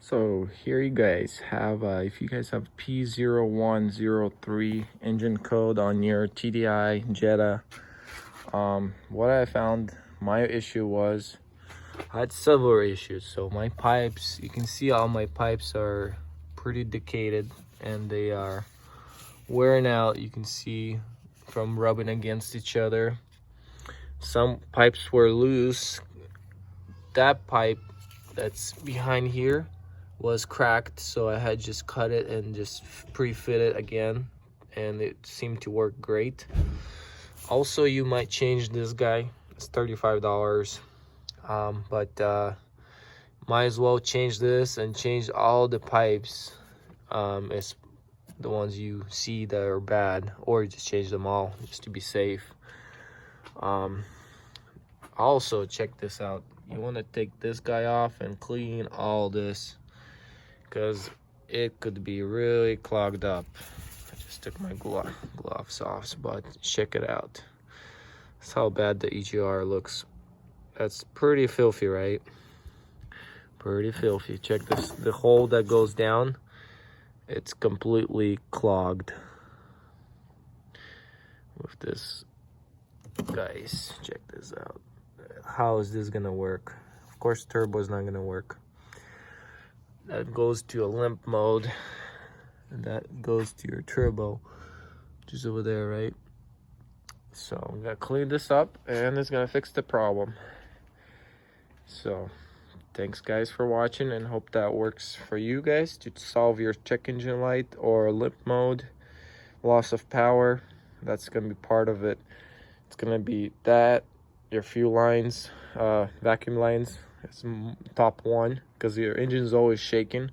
So here you guys have, if you guys have P0103 engine code on your TDI Jetta, what I found my issue was I had several issues. So my pipes, you can see all my pipes are pretty decayed and they are wearing out. You can see from rubbing against each other. Some pipes were loose. That pipe that's behind here was cracked, so I had just cut it and just pre-fit it again, and it seemed to work great. Also, you might change this guy. It's $35, but might as well change this and change all the pipes, it's the ones you see that are bad, or just change them all just to be safe. Also, check this out. You want to take this guy off and clean all this, because it could be really clogged up. I just took my gloves off, but check it out. That's how bad the EGR looks. That's pretty filthy, right? Pretty filthy. Check this, the hole that goes down, it's completely clogged with this. Guys, check this out. How is this gonna work? Of course, turbo is not gonna work. That goes to a limp mode, and that goes to your turbo, which is over there, right? So I'm gonna clean this up, and it's gonna fix the problem. So thanks guys for watching, and hope that works for you guys to solve your check engine light or limp mode, loss of power. That's gonna be part of it. It's gonna be that, your fuel lines, vacuum lines. It's top one, because your engine is always shaking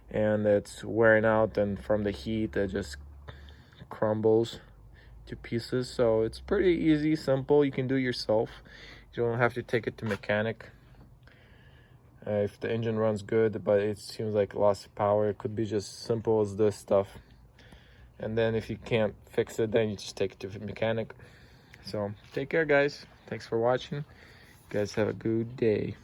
and it's wearing out, and from the heat it just crumbles to pieces. So it's pretty easy, simple. You can do it yourself. You don't have to take it to mechanic. If the engine runs good but it seems like loss of power, it could be just simple as this stuff. And then if you can't fix it, then you just take it to the mechanic. So take care guys, thanks for watching. You guys have a good day.